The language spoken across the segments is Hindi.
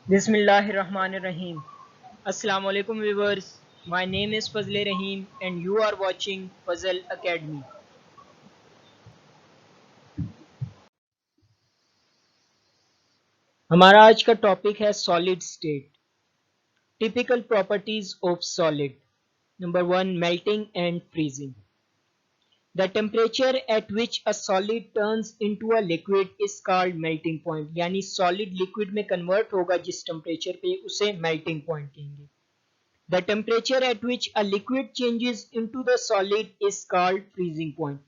Bismillahirrahmanirrahim. Assalamu alaikum viewers. My name is Fazle Rahim and you are watching Fazl Academy. हमारा आज का टॉपिक है solid state. Typical properties of solid. Number 1, melting and freezing. The temperature at which a solid turns into a liquid is called melting point. यानी solid liquid में convert होगा जिस temperature पे उसे melting point कहेंगे. The temperature at which a liquid changes into the solid is called freezing point.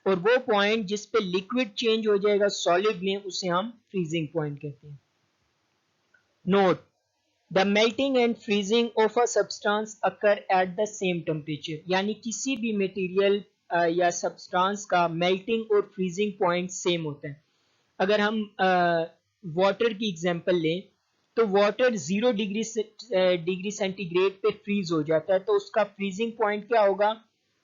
और वो point जिस पे liquid change हो जाएगा solid में उसे हम freezing point कहते हैं. Note: The melting and freezing of a substance occur at the same temperature. यानी किसी भी material या substance का melting और freezing point same होता है. अगर हम water की example लें तो वाटर 0 डिग्री सेंटीग्रेड पे फ्रीज हो जाता है, तो उसका फ्रीजिंग पॉइंट क्या होगा?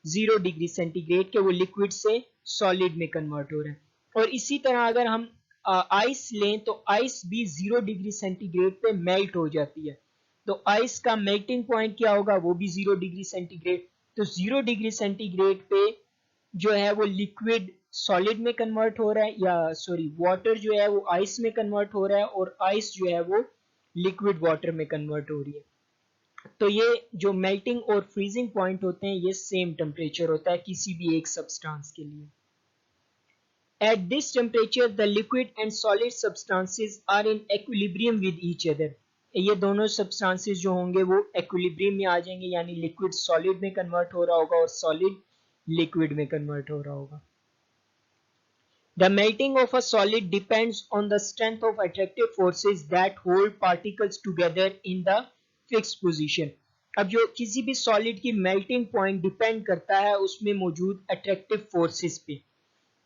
0 डिग्री सेंटीग्रेड के वो लिक्विड से सॉलिड में कन्वर्ट हो रहा है. और इसी तरह अगर हम आइस लें तो आइस भी 0 डिग्री सेंटीग्रेड पे मेल्ट हो जाती है, तो आइस का मेल्टिंग पॉइंट क्या होगा? वो भी 0 डिग्री सेंटीग्रेड. तो 0 डिग्री सेंटीग्रेड पे जो है वो लिक्विड सॉलिड में कन्वर्ट हो रहा है, या सॉरी वाटर जो है वो आइस में कन्वर्ट हो रहा है, और आइस जो है वो लिक्विड वाटर में कन्वर्ट हो रही है. तो ये जो मेल्टिंग और फ्रीजिंग पॉइंट होते हैं ये सेम टेम्परेचर होता है किसी भी एक सब्सटेंस के लिए. At this temperature the liquid and solid substances are in equilibrium with each other. ये दोनों सब्सटेंसेस जो होंगे वो इक्विलिब्रियम में आ जाएंगे, यानी लिक्विड सॉलिड में कन्वर्ट हो रहा होगा और सॉलिड लिक्विड में कन्वर्ट हो रहा होगा. The melting of a solid depends on the strength of attractive forces that hold particles together in the fixed position. अब जो किसी भी सॉलिड की मेल्टिंग पॉइंट डिपेंड करता है उसमें मौजूद अट्रैक्टिव फोर्सेस पे,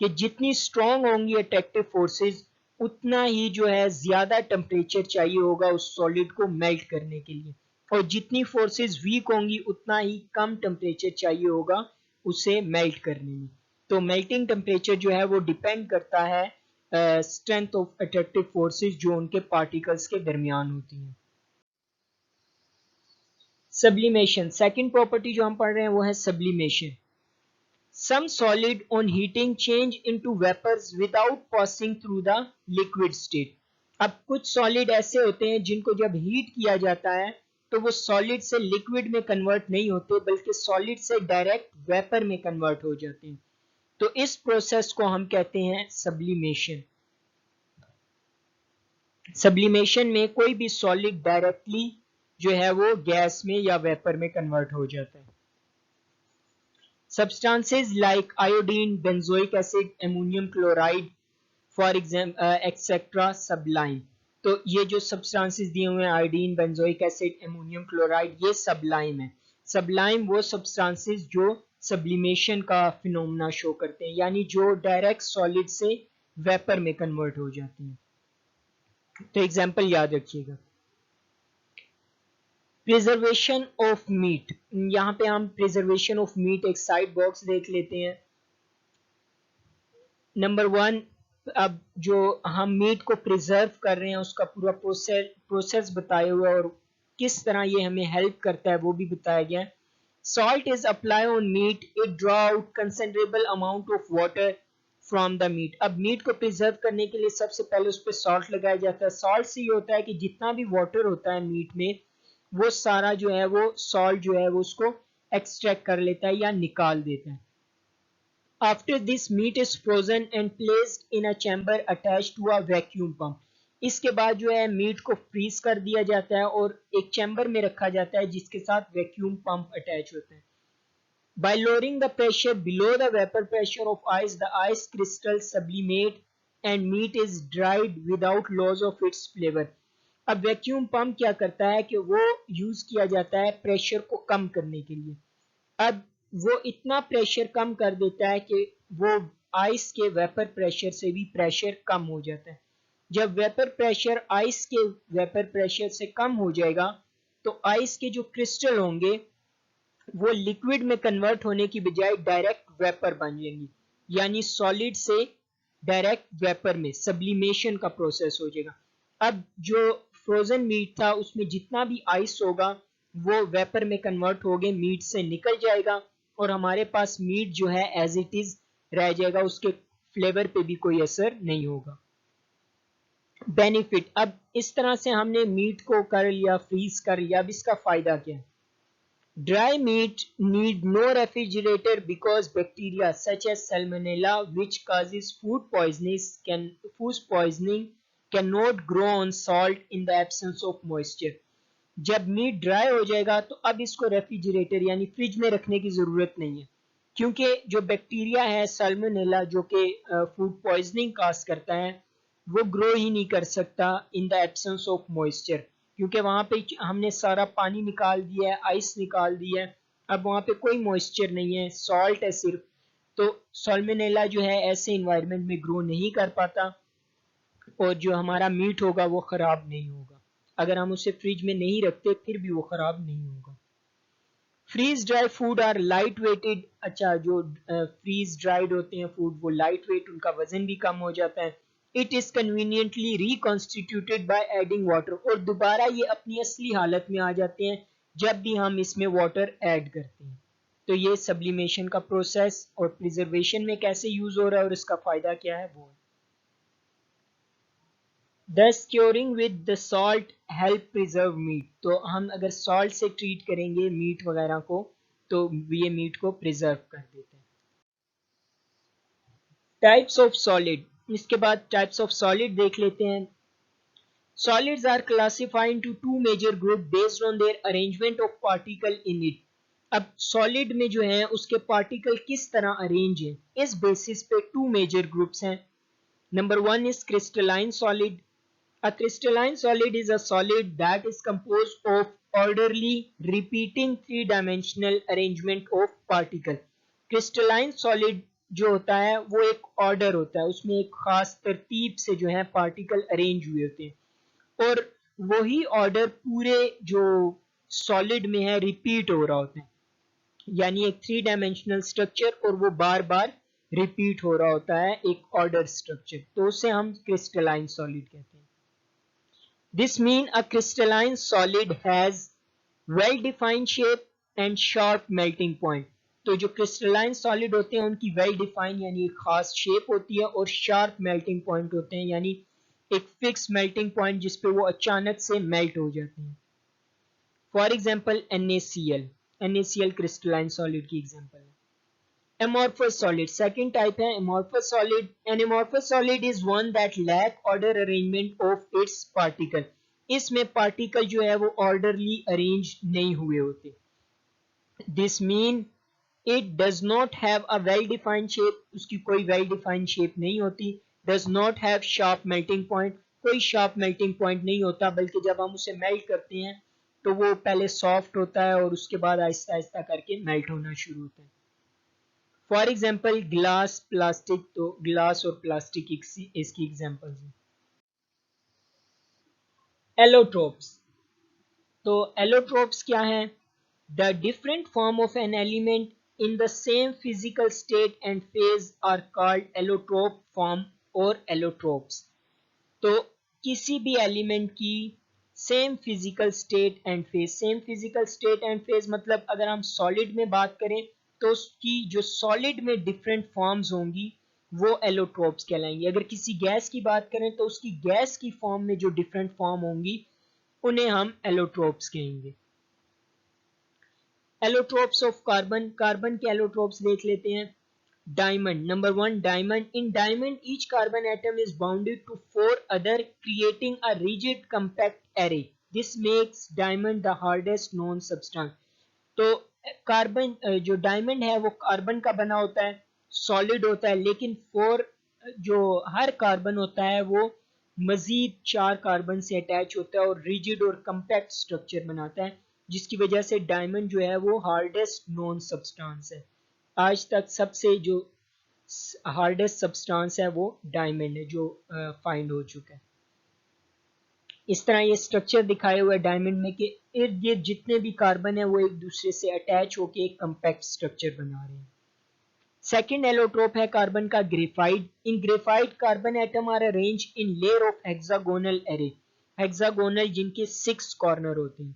कि जितनी स्ट्रॉन्ग होंगी अट्रैक्टिव फोर्सेस उतना ही जो है ज्यादा टेम्परेचर चाहिए होगा उस सॉलिड को मेल्ट करने के लिए, और जितनी फोर्सेस वीक होंगी उतना ही कम टेम्परेचर चाहिए होगा उसे मेल्ट करने में. तो मेल्टिंग टेम्परेचर जो है वो डिपेंड करता है स्ट्रेंथ ऑफ अट्रैक्टिव फोर्सेस जो उनके पार्टिकल्स के दरमियान होती हैं. सब्लिमेशन. सेकंड प्रॉपर्टी जो हम पढ़ रहे हैं वो है sublimation. Some solid on heating change into vapours without passing through the liquid state. अब कुछ सॉलिड ऐसे होते हैं जिनको जब हीट किया जाता है तो वो सॉलिड से लिक्विड में कन्वर्ट नहीं होते, बल्कि सॉलिड से डायरेक्ट वेपर में कन्वर्ट हो जाते हैं. तो इस प्रोसेस को हम कहते हैं सब्लिमेशन. सब्लिमेशन में कोई भी सॉलिड डायरेक्टली जो है वो गैस में या वेपर में कन्वर्ट हो जाता है. Substances like iodine, benzoic acid, ammonium chloride for example etcetera sublime. तो ये जो सब्सटेंसेस दिए हुए हैं iodine, benzoic acid, ammonium chloride, ये सब्लाइम है. सब्लाइम वो सब्सटेंसेस जो सब्लिमेशन का फिनोमेना शो करते हैं, यानी जो डायरेक्ट सॉलिड से वेपर में कन्वर्ट हो जाती हैं. तो एग्जांपल याद रखिएगा. Preservation of meat. यहां पे हम प्रिजर्वेशन ऑफ मीट एक साइड बॉक्स देख लेते हैं. नंबर 1, अब जो हम मीट को प्रिजर्व कर रहे हैं उसका पूरा प्रोसेस बताया हुआ और किस तरह ये हमें हेल्प करता है वो भी बताया गया है. Salt is applied on meat. It draw out considerable amount of water from the meat. अब मीट को प्रिजर्व करने के लिए सबसे पहले उस पर सॉल्ट लगाया जाता है. सॉल्ट से ये होता है कि जितना भी वाटर होता है मीट में वो सारा जो है वो सॉल्ट जो है वो उसको एक्सट्रैक्ट कर लेता है या निकाल देता है. After this meat is frozen and placed in a chamber attached to a vacuum pump. इसके बाद जो है मीट को फ्रीज कर दिया जाता है और एक चैम्बर में रखा जाता है जिसके साथ वैक्यूम पंप अटैच होता है. By lowering the pressure below the vapor pressure of ice, the ice crystals sublimate and meat is dried without loss of its flavor. अब वैक्यूम पंप क्या करता है कि वो यूज किया जाता है प्रेशर को कम करने के लिए. अब वो इतना प्रेशर कम कर देता है कि वो आइस के वेपर प्रेशर से भी प्रेशर कम हो जाता है. जब वेपर प्रेशर आइस के वेपर प्रेशर से कम हो जाएगा तो आइस के जो क्रिस्टल होंगे वो लिक्विड में कन्वर्ट होने की बजाय डायरेक्ट वेपर बन जाएंगी, यानी सॉलिड से डायरेक्ट वेपर में सब्लिमेशन का प्रोसेस हो जाएगा. अब जो फ्रोजन मीट था उसमें जितना भी आइस होगा वो वेपर में कन्वर्ट हो गए मीट से निकल जाएगा और हमारे पास मीट जो है एज इट इज रह जाएगा, उसके फ्लेवर पे भी कोई असर नहीं होगा। बेनिफिट, अब इस तरह से हमने मीट को कर लिया, फ्रीज कर लिया, अब इसका फायदा क्या है? Dry meat need no refrigerator because bacteria such as Salmonella, which causes food poisoning cannot grow on salt in the absence of moisture. जब मीट ड्राई हो जाएगा तो अब इसको रेफ्रिजरेटर यानी फ्रिज में रखने की जरूरत नहीं है, क्योंकि जो बैक्टीरिया है साल्मोनेला जो कि फूड पॉइजनिंग काज करता है वो ग्रो ही नहीं कर सकता in the absence of moisture, क्योंकि वहां पे हमने सारा पानी निकाल दिया है, आइस निकाल दी है, अब वहां पे कोई मॉइस्चर नहीं है, सॉल्ट है सिर्फ। तो साल्मोनेला जो है ऐसे इन्वायरमेंट में ग्रो नहीं कर पाता और जो हमारा मीट होगा वो खराब नहीं होगा। अगर हम उसे फ्रिज में नहीं रखते फिर भी वो खराब नहीं होगा। Freeze dry food are light weighted, अच्छा जो फ्रीज ड्राइड होते हैं फूड वो लाइट वेट, उनका वजन भी कम हो जाता है। It is conveniently reconstituted by adding water, और दोबारा ये अपनी असली हालत में आ जाते हैं जब भी हम इसमें वाटर ऐड करते हैं। तो ये सब्लिमेशन का प्रोसेस और प्रिजर्वेशन में कैसे यूज हो रहा है और इसका फायदा क्या है वो है। Thus curing with the salt help preserve meat, तो हम अगर सॉल्ट से ट्रीट करेंगे मीट वगैरह को तो ये मीट को प्रिजर्व कर देते हैं। टाइप्स ऑफ सॉलिड, इसके बाद टाइप्स ऑफ सॉलिड देख लेते हैं। Solids are classified into two major groups based on their arrangement of particle in it. अब सॉलिड में जो है उसके पार्टिकल किस तरह अरेंज है इस बेसिस पे टू मेजर ग्रुप्स हैं। Number one is crystalline solid. A crystalline solid is a solid that is composed of orderly repeating three-dimensional arrangement of particle. Crystalline solid जो होता है वो एक ऑर्डर होता है, उसमें एक खास तरतीब से जो है पार्टिकल अरेंज हुए होते हैं और वही ऑर्डर पूरे जो सॉलिड में है रिपीट हो रहा होता है, यानी एक थ्री डायमेंशनल स्ट्रक्चर और वो बार बार रिपीट हो रहा होता है एक ऑर्डर स्ट्रक्चर, तो उसे हम क्रिस्टलाइन सॉलिड कहते हैं। This means a crystalline solid has well-defined shape and sharp melting point. तो जो crystalline solid होते हैं उनकी well-defined यानी एक खास shape होती है और sharp melting point होते हैं यानी एक fixed melting point जिस पे वो अचानक से melt हो जाते हैं। For example, NaCl. NaCl crystalline solid की example है। Amorphous solid, second type है amorphous solid. An amorphous solid is one that lack order arrangement of its particle. इसमें पार्टिकल जो है वो ऑर्डरली अरेंज नहीं हुए होते। This mean it does not have a well defined shape, उसकी कोई well defined shape नहीं होती। Does not have sharp melting point, कोई sharp melting point नहीं होता, बल्कि जब हम उसे मेल्ट करते हैं तो वो पहले सॉफ्ट होता है और उसके बाद आहिस्ता आहिस्ता करके मेल्ट होना शुरू होता है। फॉर एग्जाम्पल ग्लास, प्लास्टिक, तो ग्लास और प्लास्टिक इसकी एग्जाम्पल्स हैं। एलोट्रोप्स, तो एलोट्रोप्स क्या है? The different form of an element in the same physical state and phase are called allotrope form और एलोट्रोप्स। तो किसी भी एलिमेंट की same physical state and phase, same physical state and phase मतलब अगर हम सॉलिड में बात करें तो उसकी जो सॉलिड में डिफरेंट फॉर्म्स होंगी वो एलोट्रोप्स कहलाएंगी। अगर किसी गैस की बात करें तो उसकी गैस की फॉर्म में जो डिफरेंट फॉर्म होंगी उन्हें हम एलोट्रोप्स कहेंगे। एलोट्रोप्स ऑफ कार्बन, कार्बन के एलोट्रोप्स देख लेते हैं। Diamond, number one diamond. In diamond each carbon atom is bounded to four other creating a rigid compact array, this makes diamond the hardest known substance. तो कार्बन जो डायमंड है वो कार्बन का बना होता है, सॉलिड होता है, लेकिन फोर जो हर कार्बन होता है वो मजीद चार कार्बन से अटैच होता है और रिजिड और कंपैक्ट स्ट्रक्चर बनाता है, जिसकी वजह से डायमंड जो है वो हार्डेस्ट नोन सब्सटेंस है। आज तक सबसे जो हार्डेस्ट सब्सटेंस है वो डायमंड है जो फाइंड हो चुका है। इस तरह ये स्ट्रक्चर दिखाए हुए डायमंड में कि इर्द गिर्द जितने भी कार्बन है वो एक दूसरे से अटैच होकर एक कंपैक्ट स्ट्रक्चर बना रहे हैं। सेकेंड एलोट्रोप है कार्बन का graphite. In graphite carbon atom are arrange in layer of hexagonal array. Hexagonal जिनके 6 कॉर्नर होते हैं।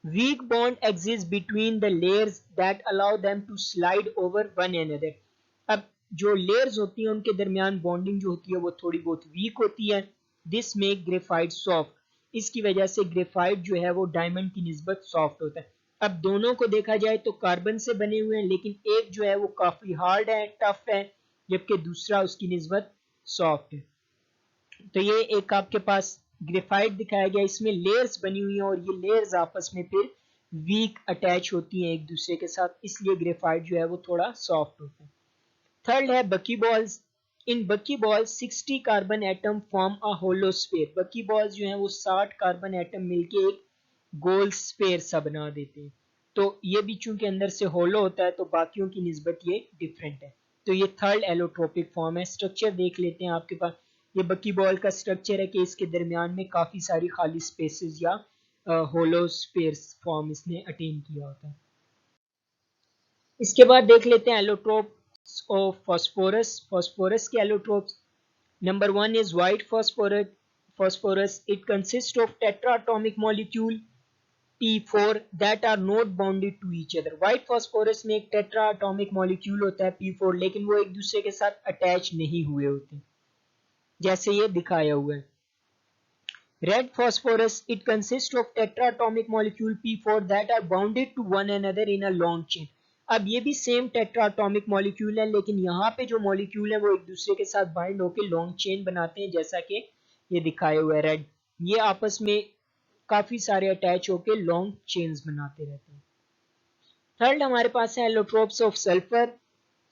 Weak bond exist between the layers that allow them to slide over one another. अब जो लेयर्स होती हैं उनके दरमियान बॉन्डिंग जो होती है वो थोड़ी बहुत वीक होती है। दिस मेक ग्रेफाइट सॉफ्ट, इसकी वजह से ग्रेफाइट जो है वो डायमंड की निस्बत सॉफ्ट होता है। अब दोनों को देखा जाए तो कार्बन से बने हुए हैं, लेकिन एक जो है वो काफी हार्ड है, टफ है, जबकि दूसरा उसकी निस्बत सॉफ्ट है। तो ये एक आपके पास ग्रेफाइट दिखाया गया, इसमें लेयर्स बनी हुई हैं और ये लेयर्स आपस में फिर वीक अटैच होती हैं एक दूसरे के साथ, इसलिए ग्रेफाइट जो है वो थोड़ा सॉफ्ट होता है। थर्ड है बकी balls. In bucky balls 60 carbon atom form a hollow sphere. Bucky balls जो हैं वो 60 कार्बन एटम मिलके एक गोल स्फीयर सा बना देते हैं। तो ये भी चूंकि अंदर से होलो होता है तो बाकियों की निस्बत ये डिफरेंट है। तो ये थर्ड एलोट्रोपिक फॉर्म है। स्ट्रक्चर देख लेते हैं आपके पास। ये बकी बॉल का स्ट्रक्चर है कि इसके दरमियान में काफी सारी खाली स्पेसेस या होलो स्फीयर्स फॉर्म इसने अटेन किया होता है। इसके बाद देख लेते हैं एलोट्रोप्स ऑफ फास्फोरस। फास्फोरस के allotropes, number 1 is white phosphorus. It consists of tetraatomic molecule P4 that are not bounded to each other. White phosphorus में एक tetraatomic molecule होता है P4, लेकिन वो एक दूसरे के साथ अटैच नहीं हुए होते, जैसे ये दिखाया हुआ है। Red phosphorus, it consists of tetraatomic molecule P4 that are bounded to one another in a long chain. अब ये भी सेम टेट्राटॉमिक मॉलिक्यूल है, लेकिन यहाँ पे जो मॉलिक्यूल है वो एक दूसरे के साथ बाइंड होकर लॉन्ग चेन बनाते हैं, जैसा कि ये दिखाया हुआ है रेड। ये आपस में काफी सारे अटैच होकर लॉन्ग चेन्स बनाते रहते हैं। थर्ड हमारे पास है एलोट्रोप्स ऑफ सल्फर।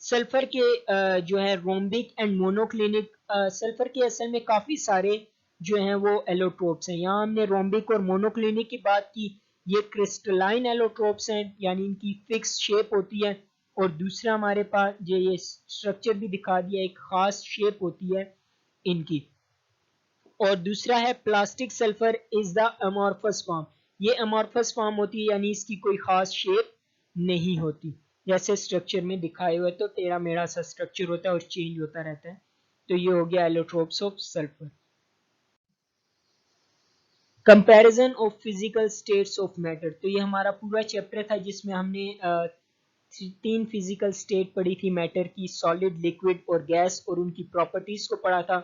सल्फर के जो है रोम्बिक एंड मोनोक्लिनिक, सल्फर के असल में काफी सारे जो हैं वो एलोट्रोप्स हैं। यहाँ हमने रोम्बिक और मोनोक्लिनिक की बात की। ये क्रिस्टलाइन एलोट्रोप्स हैं, यानी इनकी फिक्स शेप होती है। और दूसरा हमारे पास जो ये स्ट्रक्चर भी दिखा दिया, एक खास शेप होती है इनकी। और दूसरा है plastic sulphur is the amorphous form. ये अमॉर्फस फॉर्म होती है, यानी इसकी कोई खास शेप नहीं होती, जैसे स्ट्रक्चर में दिखाए हुए। तो टेढ़ा मेढ़ा सा स्ट्रक्चर होता है और चेंज होता रहता है। तो ये हो गया allotropes of sulphur. Comparison of physical states of matter. तो ये हमारा पूरा चैप्टर था जिसमें हमने 3 फिजिकल स्टेट पढ़ी थी मैटर की, सॉलिड, लिक्विड और गैस, और उनकी प्रॉपर्टीज को पढ़ा था।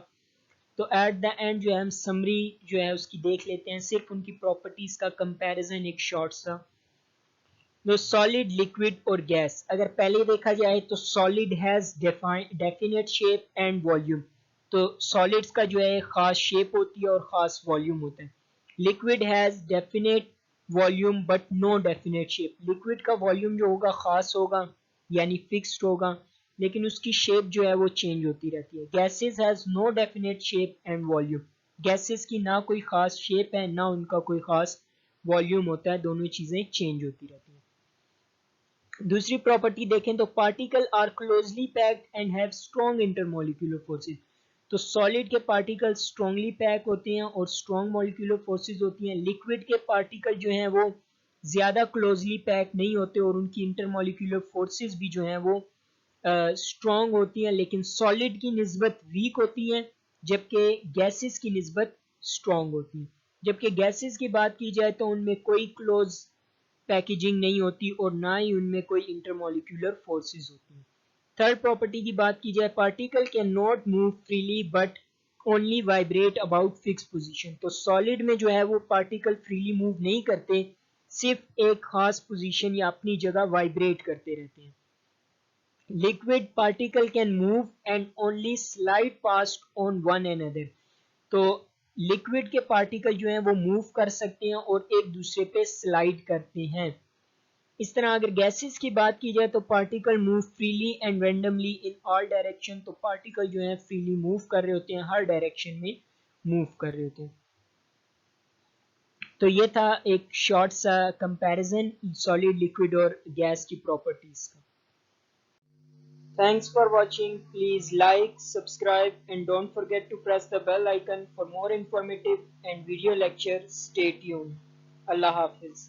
तो एट द एंड जो है हम समरी जो है उसकी देख लेते हैं, सिर्फ उनकी प्रॉपर्टीज का कंपैरिजन एक शॉर्ट सा। जो सॉलिड, लिक्विड और गैस, अगर पहले देखा जाए तो solid has definite shape and volume. तो सॉलिड्स का जो है खास शेप होती है और खास वॉल्यूम होता है। Liquid has definite volume but no definite shape. Liquid का वॉल्यूम जो होगा खास होगा, यानी फिक्स्ड होगा, लेकिन उसकी शेप जो है वो चेंज होती रहती है। Gases has no definite shape and volume. Gases की ना कोई खास शेप है, ना उनका कोई खास वॉल्यूम होता है, दोनों चीजें चेंज होती रहती हैं। दूसरी प्रॉपर्टी देखें तो particle are closely packed and have strong intermolecular forces. तो सॉलिड के पार्टिकल स्ट्रॉन्गली पैक होते हैं और स्ट्रॉन्ग मॉलिक्यूलर फोर्सेस होती हैं। लिक्विड के पार्टिकल जो हैं वो ज्यादा क्लोजली पैक नहीं होते और उनकी इंटरमोलिक्यूलर फोर्सेस भी जो हैं वो स्ट्रॉन्ग होती हैं, लेकिन सॉलिड की निस्बत वीक होती हैं, जबकि गैसेस की निस्बत स्ट्रॉन्ग होती है। जबकि गैसेस की बात की जाए तो उनमें कोई क्लोज पैकेजिंग नहीं होती और ना ही उनमें कोई इंटरमोलिक्यूलर फोर्सेस होती हैं। थर्ड प्रॉपर्टी की बात की जाए, particle can not move freely but only vibrate about fix position. तो सॉलिड में जो है वो पार्टिकल फ्रीली मूव नहीं करते, सिर्फ एक खास पोजीशन या अपनी जगह वाइब्रेट करते रहते हैं। Liquid particle can move and only slide past on one another. तो लिक्विड के पार्टिकल जो हैं वो मूव कर सकते हैं और एक दूसरे पे स्लाइड करते हैं। इस तरह अगर गैसेस की बात की जाए तो particle move freely and randomly in all direction. तो पार्टिकल जो है फ्रीली मूव कर रहे होते हैं, हर डायरेक्शन में मूव कर रहे होते हैं। तो ये था एक शॉर्ट सा कंपैरिजन सॉलिड, लिक्विड और गैस की प्रॉपर्टीज का। Thanks for watching. Please like, subscribe and don't forget to press the bell icon for more informative and video lectures. Stay tuned. Allah Hafiz.